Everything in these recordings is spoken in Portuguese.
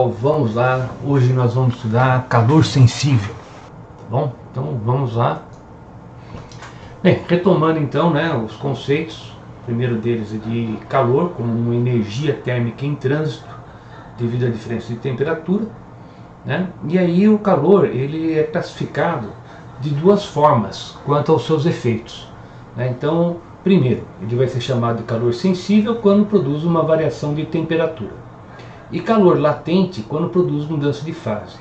Vamos lá, hoje nós vamos estudar calor sensível, tá bom? Então vamos lá. Bem, retomando então, os conceitos. O primeiro deles é de calor como uma energia térmica em trânsito devido à diferença de temperatura, E aí o calor ele é classificado de duas formas quanto aos seus efeitos, Então, primeiro, ele vai ser chamado de calor sensível quando produz uma variação de temperatura. E calor latente quando produz mudança de fase.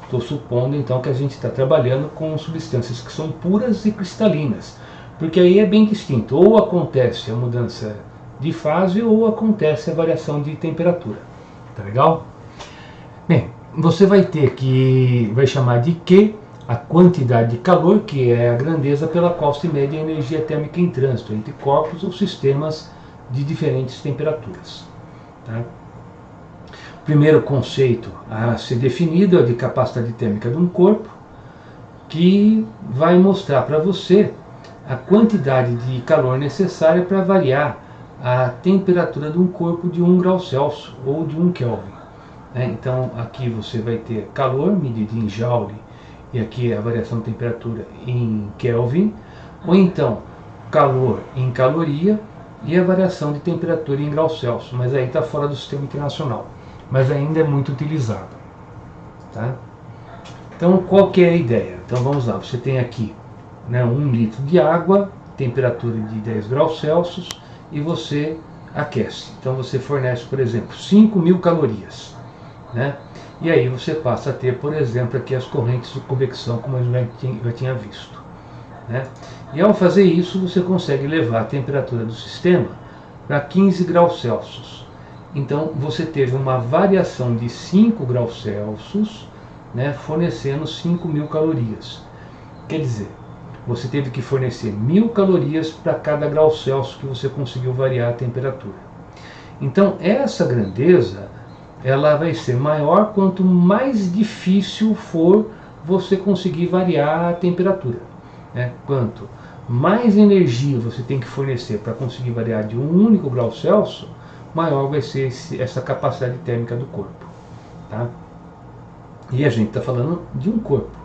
Estou supondo então que a gente está trabalhando com substâncias que são puras e cristalinas, porque aí é bem distinto, ou acontece a mudança de fase ou acontece a variação de temperatura. Tá legal? Bem, você vai chamar de Q a quantidade de calor, que é a grandeza pela qual se mede a energia térmica em trânsito entre corpos ou sistemas de diferentes temperaturas. Tá? Primeiro conceito a ser definido é de capacidade térmica de um corpo, que vai mostrar para você a quantidade de calor necessária para variar a temperatura de um corpo de 1 grau Celsius ou de 1 Kelvin. Então aqui você vai ter calor medido em Joule e aqui a variação de temperatura em Kelvin, ou então calor em caloria e a variação de temperatura em graus Celsius, mas aí está fora do sistema internacional. Mas ainda é muito utilizado. Tá? Então, qual que é a ideia? Então, vamos lá. Você tem aqui 1 litro de água, temperatura de 10 graus Celsius, e você aquece. Então, você fornece, por exemplo, 5.000 calorias. E aí você passa a ter, por exemplo, aqui as correntes de convecção, como a gente já tinha visto. E ao fazer isso, você consegue levar a temperatura do sistema para 15 graus Celsius. Então você teve uma variação de 5 graus Celsius, fornecendo 5.000 calorias. Quer dizer, você teve que fornecer 1.000 calorias para cada grau Celsius que você conseguiu variar a temperatura. Então essa grandeza ela vai ser maior quanto mais difícil for você conseguir variar a temperatura. Quanto mais energia você tem que fornecer para conseguir variar de um único grau Celsius, maior vai ser essa capacidade térmica do corpo. Tá? E a gente está falando de um corpo.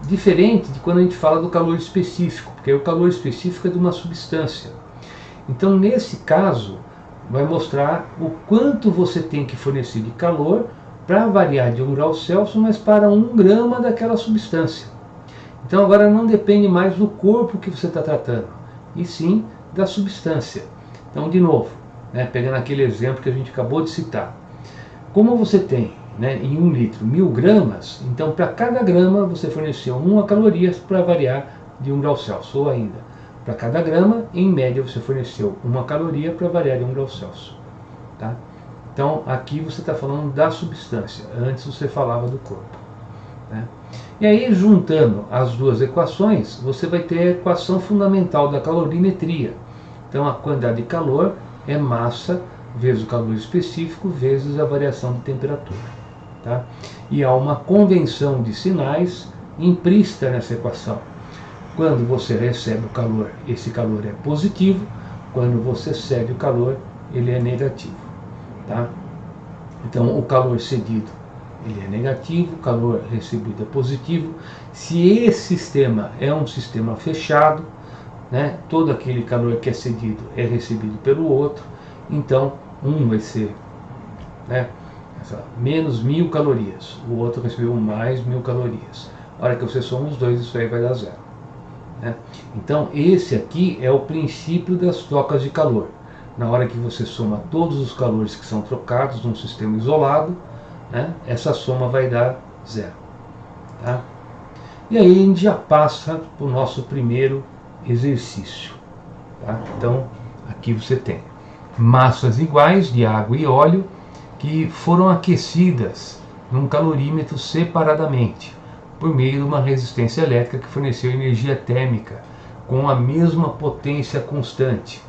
Diferente de quando a gente fala do calor específico, porque o calor específico é de uma substância. Então, nesse caso, vai mostrar o quanto você tem que fornecer de calor para variar de 1 grau Celsius, mas para 1 grama daquela substância. Então, agora não depende mais do corpo que você está tratando, e sim da substância. Então, de novo, pegando aquele exemplo que a gente acabou de citar. Como você tem em 1 litro 1.000 gramas, então para cada grama você forneceu 1 caloria para variar de 1 grau Celsius, ou ainda, para cada grama, em média, você forneceu 1 caloria para variar de 1 grau Celsius. Tá? Então aqui você está falando da substância, antes você falava do corpo. E aí, juntando as duas equações, você vai ter a equação fundamental da calorimetria. Então a quantidade de calor é massa vezes o calor específico vezes a variação de temperatura. Tá? E há uma convenção de sinais implícita nessa equação. Quando você recebe o calor, esse calor é positivo. Quando você cede o calor, ele é negativo. Tá? Então o calor cedido ele é negativo, o calor recebido é positivo. Se esse sistema é um sistema fechado, todo aquele calor que é cedido é recebido pelo outro, então um vai ser menos 1.000 calorias, o outro recebeu mais 1.000 calorias. A hora que você soma os dois, isso aí vai dar zero. Então esse aqui é o princípio das trocas de calor. Na hora que você soma todos os calores que são trocados num sistema isolado, essa soma vai dar zero. Tá? E aí a gente já passa para o nosso primeiro exercício. Tá? Então aqui você tem massas iguais de água e óleo que foram aquecidas num calorímetro separadamente, por meio de uma resistência elétrica que forneceu energia térmica com a mesma potência constante.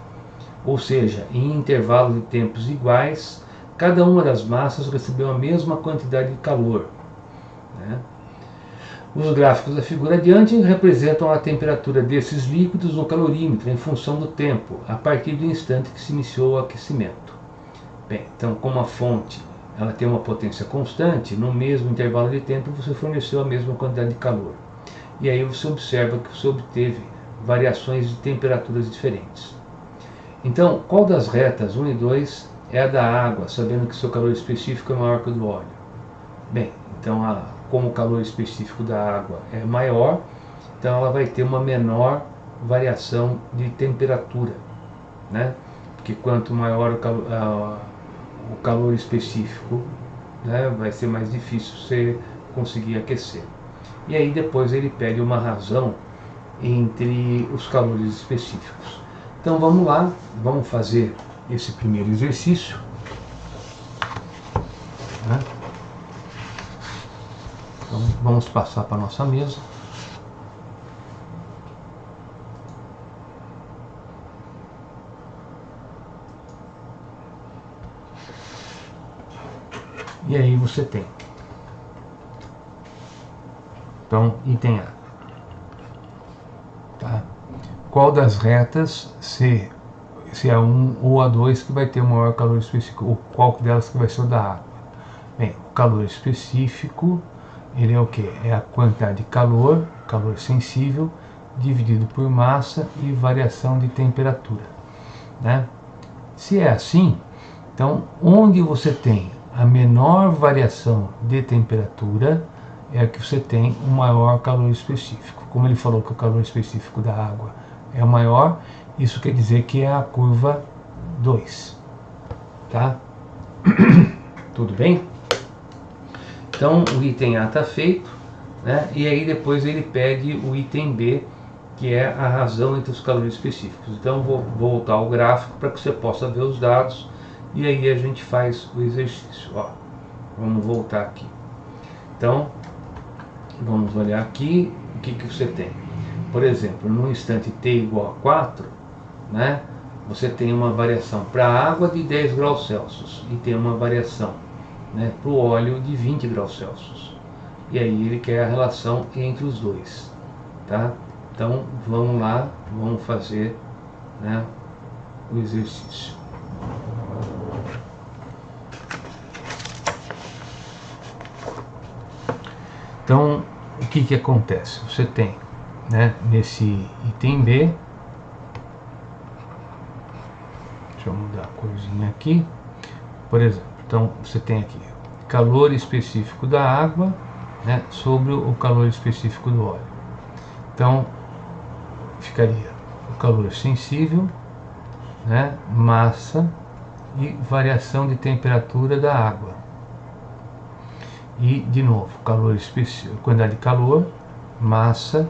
Ou seja, em intervalos de tempos iguais, cada uma das massas recebeu a mesma quantidade de calor. Os gráficos da figura adiante representam a temperatura desses líquidos no calorímetro em função do tempo, a partir do instante que se iniciou o aquecimento. Bem, então como a fonte ela tem uma potência constante, no mesmo intervalo de tempo você forneceu a mesma quantidade de calor. E aí você observa que você obteve variações de temperaturas diferentes. Então, qual das retas 1 e 2 é a da água, sabendo que seu calor específico é maior que o do óleo? Bem, então como o calor específico da água é maior, então ela vai ter uma menor variação de temperatura, né? Porque quanto maior o calor específico, né, vai ser mais difícil você conseguir aquecer. E aí depois ele pede uma razão entre os calores específicos. Então vamos lá, vamos fazer esse primeiro exercício, né? Então vamos passar para a nossa mesa. E aí você tem, então, item A. Tá? Qual das retas, se é a 1 ou a 2, que vai ter o maior calor específico, ou qual delas que vai ser o da água? Bem, o calor específico, ele é o que? É a quantidade de calor sensível, dividido por massa e variação de temperatura, né? Se é assim, então, onde você tem a menor variação de temperatura, é a que você tem o maior calor específico. Como ele falou que o calor específico da água é o maior, isso quer dizer que é a curva 2. Tá? Tudo bem? Então, o item A está feito, né? E aí depois ele pede o item B, que é a razão entre os calores específicos. Então, vou voltar ao gráfico para que você possa ver os dados. E aí a gente faz o exercício. Ó, vamos voltar aqui. Então, vamos olhar aqui o que você tem. Por exemplo, no instante t igual a 4, né, você tem uma variação para a água de 10 graus Celsius e tem uma variação, né, para o óleo de 20 graus Celsius. E aí ele quer a relação entre os dois. Tá? Então, vamos lá, vamos fazer, né, o exercício. Então, o que acontece? Você tem, né, nesse item B, deixa eu mudar a corzinha aqui, por exemplo, então você tem aqui calor específico da água, né, sobre o calor específico do óleo. Então, ficaria o calor sensível, né, massa e variação de temperatura da água. E, de novo, calor específico, quantidade de calor, massa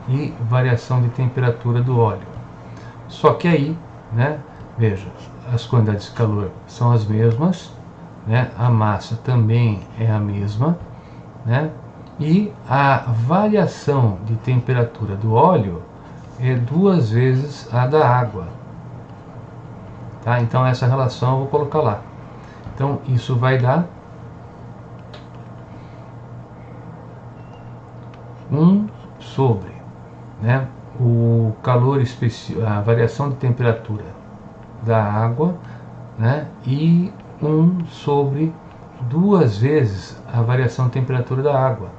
e variação de temperatura do óleo. Só que aí, né, veja, as quantidades de calor são as mesmas, né, a massa também é a mesma, né, e a variação de temperatura do óleo é 2 vezes a da água. Tá? Então, essa relação eu vou colocar lá. Então, isso vai dar 1 sobre, né, o calor específico, a variação de temperatura da água, né, e 1 sobre 2 vezes a variação de temperatura da água.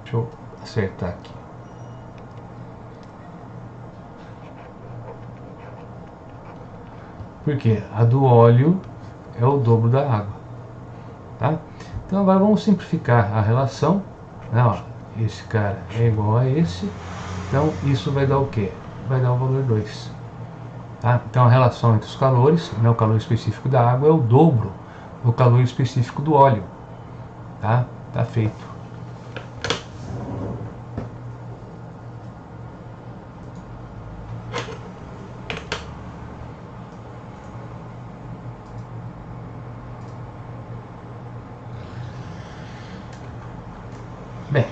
Deixa eu acertar aqui. Porque a do óleo é o dobro da água. Tá? Então agora vamos simplificar a relação, né, ó. Esse cara é igual a esse, então isso vai dar o que? Vai dar o valor 2. Tá? Então a relação entre os calores, né, o calor específico da água é o dobro do calor específico do óleo. Tá? Tá feito. Bem,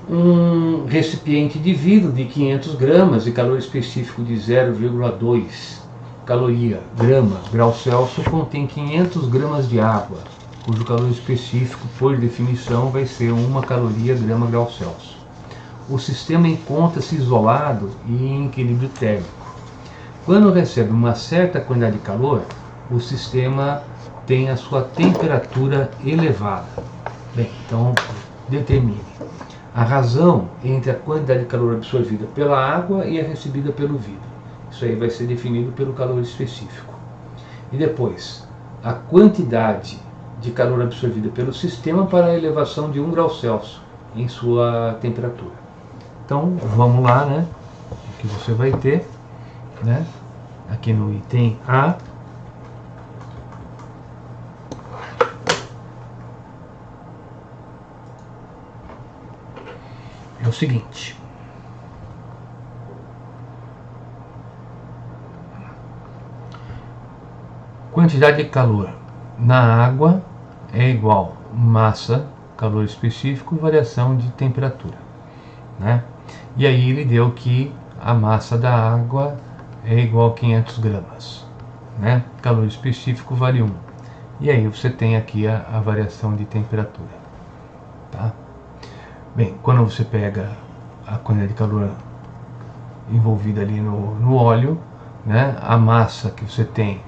um recipiente de vidro de 500 gramas de calor específico de 0,2 caloria grama grau Celsius contém 500 gramas de água, cujo calor específico, por definição, vai ser 1 caloria grama grau Celsius. O sistema encontra-se isolado e em equilíbrio térmico. Quando recebe uma certa quantidade de calor, o sistema tem a sua temperatura elevada. Bem, então determine a razão entre a quantidade de calor absorvida pela água e a recebida pelo vidro. Isso aí vai ser definido pelo calor específico. E depois, a quantidade de calor absorvida pelo sistema para a elevação de 1 grau Celsius em sua temperatura. Então, vamos lá, né? O que você vai ter, né? Aqui no item A, é o seguinte: quantidade de calor na água é igual massa, calor específico, variação de temperatura, né? E aí ele deu que a massa da água é igual a 500 gramas, né? Calor específico vale 1. E aí você tem aqui a variação de temperatura, tá? Bem, quando você pega a quantidade de calor envolvida ali no óleo, né? A massa que você tem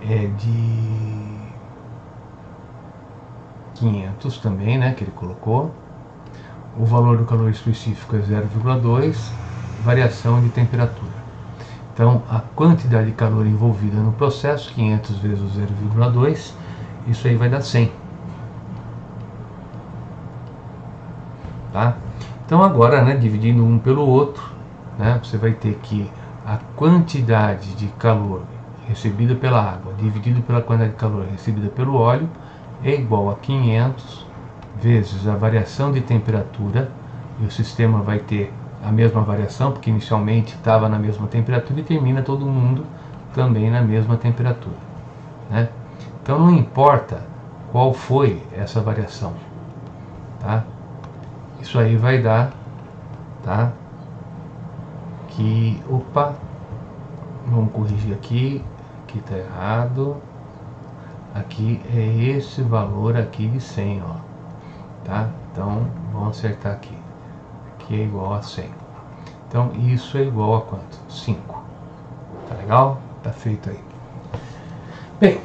é de 500 também, né? Que ele colocou. O valor do calor específico é 0,2, variação de temperatura. Então, a quantidade de calor envolvida no processo, 500 vezes o 0,2, isso aí vai dar 100. Tá? Então, agora, né, dividindo um pelo outro, né, você vai ter que a quantidade de calor recebida pela água dividido pela quantidade de calor recebida pelo óleo é igual a 500 vezes a variação de temperatura, e o sistema vai ter a mesma variação, porque inicialmente estava na mesma temperatura e termina todo mundo também na mesma temperatura, né? Então não importa qual foi essa variação, tá? Isso aí vai dar, tá? Que, opa, vamos corrigir aqui está errado. Aqui é esse valor aqui de 100, ó, tá? Então vamos acertar aqui. Aqui é igual a 100. Então isso é igual a quanto? 5. Tá legal? Tá feito aí. Bem,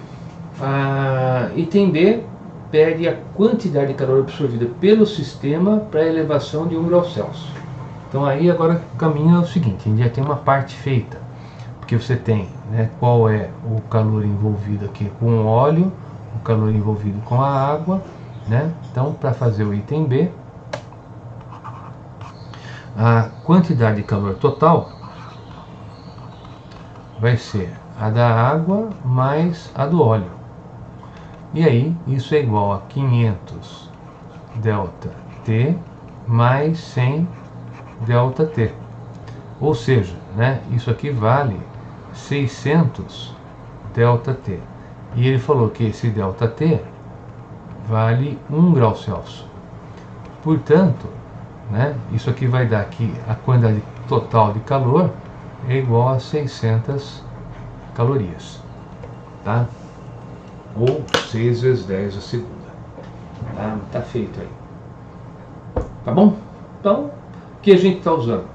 item B pede a quantidade de calor absorvida pelo sistema para a elevação de 1 grau Celsius. Então aí agora o caminho é o seguinte: a gente já tem uma parte feita, porque você tem, né, qual é o calor envolvido aqui com o óleo, o calor envolvido com a água, né? Então, para fazer o item B, a quantidade de calor total vai ser a da água mais a do óleo. E aí, isso é igual a 500 delta T mais 100 delta T. Ou seja, né, isso aqui vale 600 delta T. E ele falou que esse delta T vale 1 grau Celsius. Portanto, né, isso aqui vai dar que a quantidade total de calor é igual a 600 calorias, tá? Ou 6 vezes 10 a segunda. Tá feito aí. Tá bom? Então, o que a gente está usando?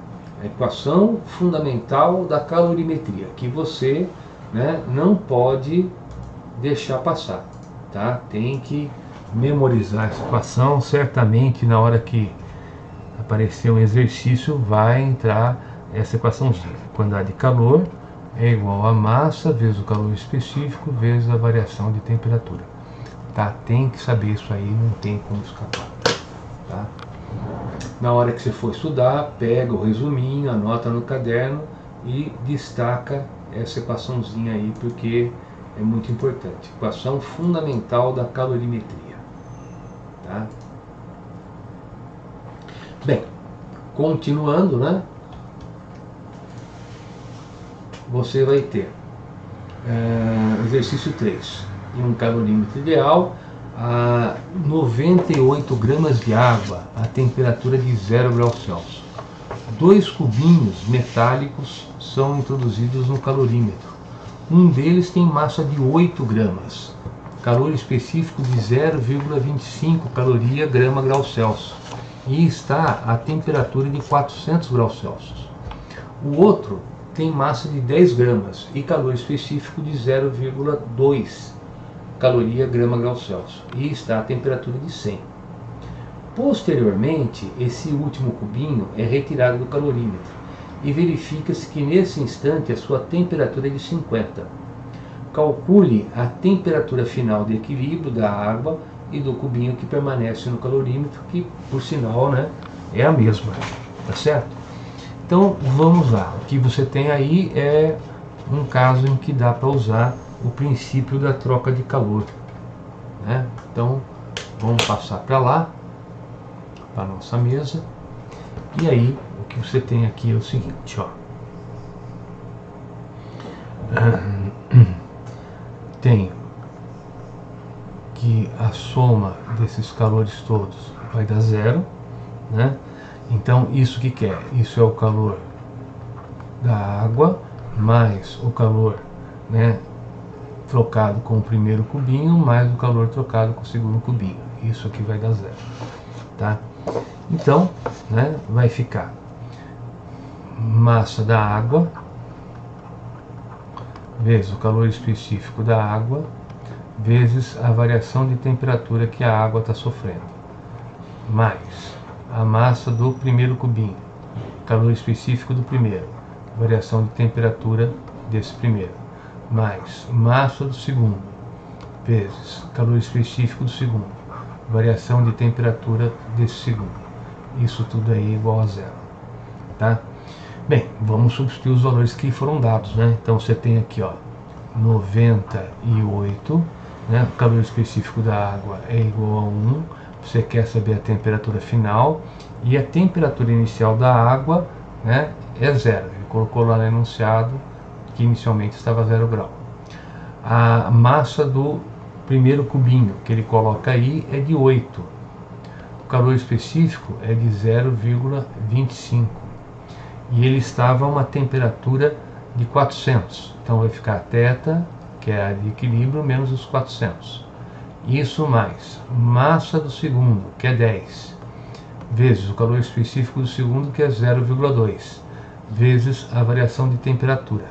A equação fundamental da calorimetria, que você, né, não pode deixar passar, tá? Tem que memorizar essa equação. Certamente na hora que aparecer um exercício vai entrar essa equaçãozinha. Quantidade de calor é igual a massa vezes o calor específico vezes a variação de temperatura, tá? Tem que saber isso aí, não tem como escapar, tá? Na hora que você for estudar, pega o resuminho, anota no caderno e destaca essa equaçãozinha aí, porque é muito importante. Equação fundamental da calorimetria, tá? Bem, continuando, né? Você vai ter exercício 3. Em um calorímetro ideal, a 98 gramas de água a temperatura de 0 graus Celsius. 2 cubinhos metálicos são introduzidos no calorímetro. Um deles tem massa de 8 gramas, calor específico de 0,25 caloria grama grau Celsius, e está a temperatura de 400 graus Celsius. O outro tem massa de 10 gramas e calor específico de 0,2 caloria grama grau Celsius e está a temperatura de 100. Posteriormente, esse último cubinho é retirado do calorímetro e verifica-se que nesse instante a sua temperatura é de 50. Calcule a temperatura final de equilíbrio da água e do cubinho que permanece no calorímetro, que por sinal, né, é a mesma, tá certo? Então vamos lá, o que você tem aí é um caso em que dá para usar o princípio da troca de calor, né? Então vamos passar para lá, para a nossa mesa, e aí o que você tem aqui é o seguinte, ó. Tenho que a soma desses calores todos vai dar 0, né? Então isso que é? Isso é o calor da água mais o calor, né, trocado com o primeiro cubinho mais o calor trocado com o segundo cubinho. Isso aqui vai dar 0, tá? Então, né, vai ficar massa da água vezes o calor específico da água vezes a variação de temperatura que a água está sofrendo, mais a massa do primeiro cubinho, calor específico do primeiro, variação de temperatura desse primeiro, mais massa do segundo, vezes calor específico do segundo, variação de temperatura desse segundo. Isso tudo aí é igual a 0, tá? Bem, vamos substituir os valores que foram dados, né? Então você tem aqui, ó, 98, né? O calor específico da água é igual a 1. Você quer saber a temperatura final e a temperatura inicial da água, né, é 0. Ele colocou lá no enunciado que inicialmente estava 0 grau. A massa do primeiro cubinho que ele coloca aí é de 8. O calor específico é de 0,25 e ele estava a uma temperatura de 400. Então vai ficar θ, que é a de equilíbrio, menos os 400. Isso mais massa do segundo, que é 10, vezes o calor específico do segundo, que é 0,2, vezes a variação de temperatura.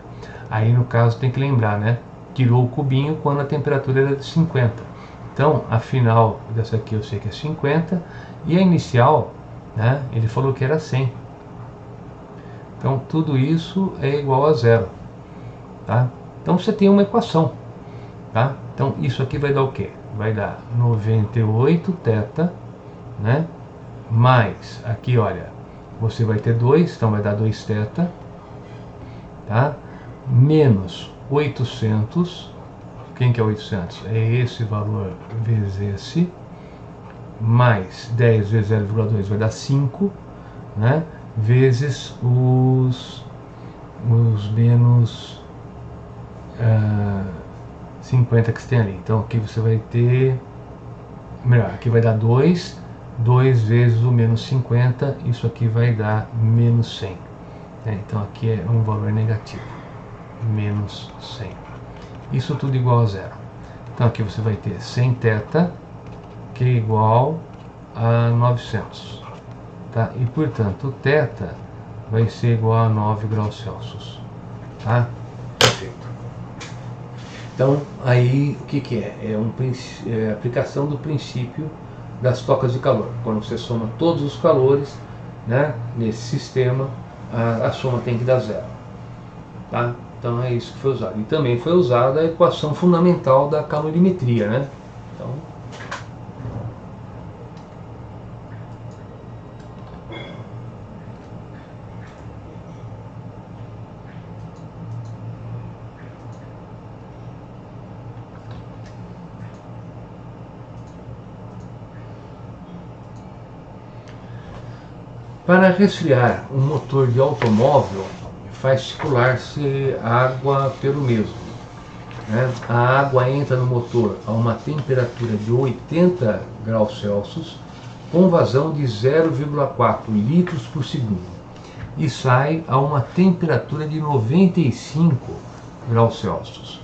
Aí no caso tem que lembrar, né? Tirou o cubinho quando a temperatura era de 50. Então a final dessa aqui eu sei que é 50 e a inicial, né, ele falou que era 100. Então tudo isso é igual a 0, tá? Então você tem uma equação, tá? Então isso aqui vai dar o quê? Vai dar 98 θ, né? Mais aqui, olha, você vai ter 2, então vai dar 2 θ, tá? Menos 800, quem que é 800? É esse valor vezes esse, mais 10 vezes 0,2 vai dar 5, né? Vezes os menos 50 que você tem ali. Então aqui você vai ter, melhor, aqui vai dar 2 vezes o menos 50, isso aqui vai dar menos 100, né? Então aqui é um valor negativo, menos 100. Isso tudo igual a 0. Então aqui você vai ter 100 θ, que é igual a 900, tá? E portanto θ vai ser igual a 9 graus Celsius, tá? Perfeito. Então aí o que é? É a aplicação do princípio das tocas de calor. Quando você soma todos os calores, né, nesse sistema, a soma tem que dar 0, tá? Então é isso que foi usado. E também foi usada a equação fundamental da calorimetria, né? Então, para resfriar um motor de automóvel, faz circular-se água pelo mesmo, né? A água entra no motor a uma temperatura de 80 graus Celsius, com vazão de 0,4 litros por segundo, e sai a uma temperatura de 95 graus Celsius.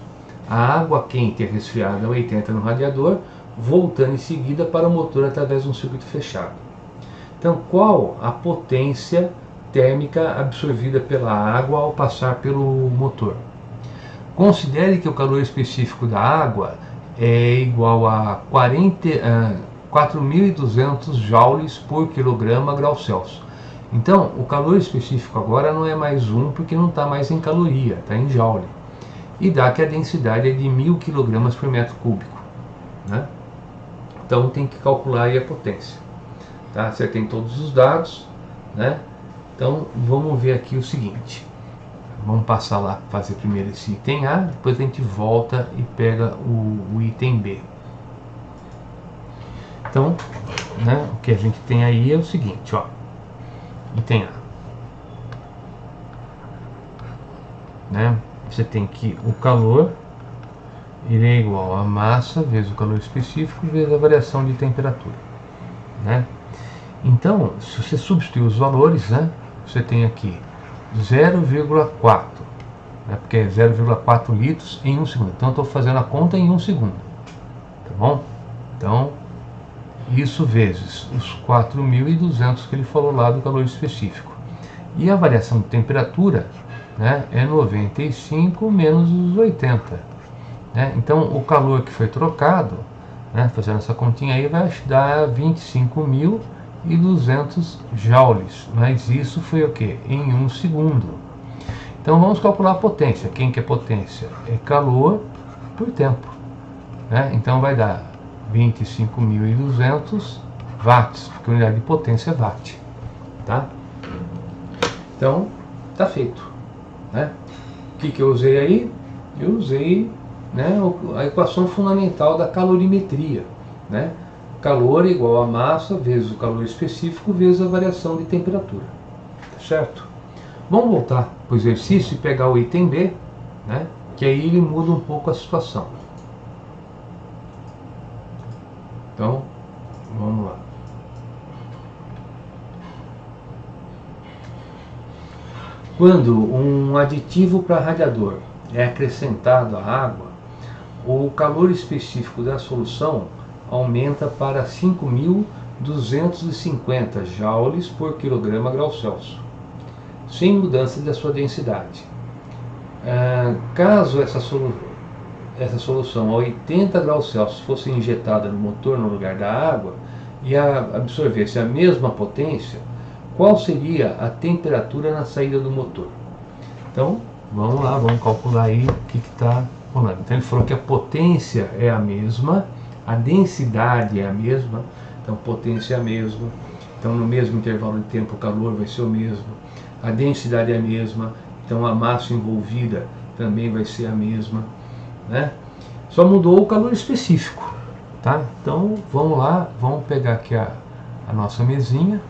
A água quente é resfriada a 80 no radiador, voltando em seguida para o motor através de um circuito fechado. Então, qual a potência térmica absorvida pela água ao passar pelo motor. Considere que o calor específico da água é igual a 4.200 joules por quilograma grau Celsius. Então, o calor específico agora não é mais 1 porque não está mais em caloria, está em joule. E dá que a densidade é de 1.000 kg por metro cúbico, né? Então tem que calcular aí a potência. Tá? Você tem todos os dados, né? Então vamos ver aqui o seguinte. Vamos passar lá, fazer primeiro esse item A, depois a gente volta e pega o item B. Então, né, o que a gente tem aí é o seguinte, ó. Item A. Né? Você tem que o calor ele é igual a massa vezes o calor específico vezes a variação de temperatura, né? Então, se você substituir os valores, né, você tem aqui 0,4, né, porque é 0,4 litros em 1 segundo. Então, eu estou fazendo a conta em 1 segundo, tá bom? Então, isso vezes os 4.200 que ele falou lá do calor específico. E a variação de temperatura, né, é 95 menos os 80. Né? Então, o calor que foi trocado, né, fazendo essa continha aí, vai dar 25.200 joules. Mas isso foi o que? Em 1 segundo. Então, vamos calcular a potência. Quem que é potência? É calor por tempo. Né? Então, vai dar 25.200 watts, porque a unidade de potência é watt. Tá? Então, tá feito. Né? O que eu usei aí? Eu usei, né, a equação fundamental da calorimetria, né? Calor igual a massa vezes o calor específico vezes a variação de temperatura, tá certo? Vamos voltar para o exercício e pegar o item B, né, que aí ele muda um pouco a situação. Então, vamos lá. Quando um aditivo para radiador é acrescentado à água, o calor específico da solução aumenta para 5.250 joules por quilograma grau Celsius, sem mudança da sua densidade. Caso essa solução a 80 graus Celsius fosse injetada no motor no lugar da água e absorvesse a mesma potência, qual seria a temperatura na saída do motor? Então, vamos lá, vamos calcular aí o que está rolando. Então, ele falou que a potência é a mesma, a densidade é a mesma, então potência é a mesma, então no mesmo intervalo de tempo o calor vai ser o mesmo, a densidade é a mesma, então a massa envolvida também vai ser a mesma, né? Só mudou o calor específico, tá? Então vamos lá, vamos pegar aqui a nossa mesinha.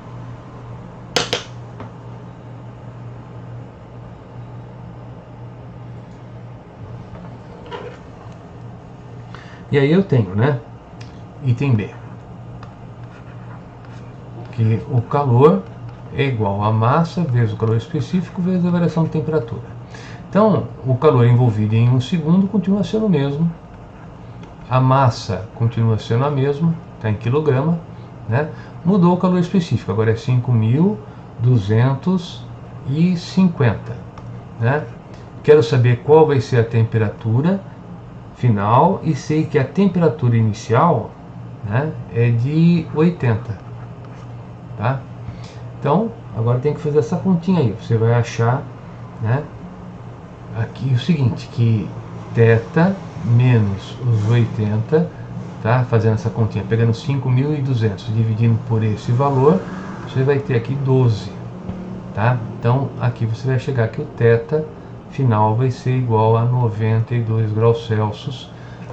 E aí eu tenho, né, item B, que o calor é igual a massa vezes o calor específico vezes a variação de temperatura. Então, o calor envolvido em 1 segundo continua sendo o mesmo, a massa continua sendo a mesma, está em quilograma, né? Mudou o calor específico, agora é 5.250, né? Quero saber qual vai ser a temperatura final e sei que a temperatura inicial, né, é de 80, tá? Então agora tem que fazer essa continha aí. Você vai achar, né, aqui o seguinte, que θ menos os 80, tá? Fazendo essa continha, pegando 5.200 dividindo por esse valor, você vai ter aqui 12, tá? Então aqui você vai chegar que o θ final vai ser igual a 92 graus Celsius,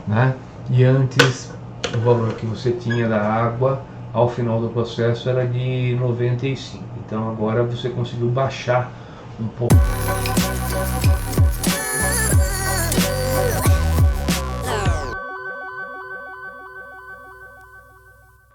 né? E antes o valor que você tinha da água ao final do processo era de 95. Então agora você conseguiu baixar um pouco.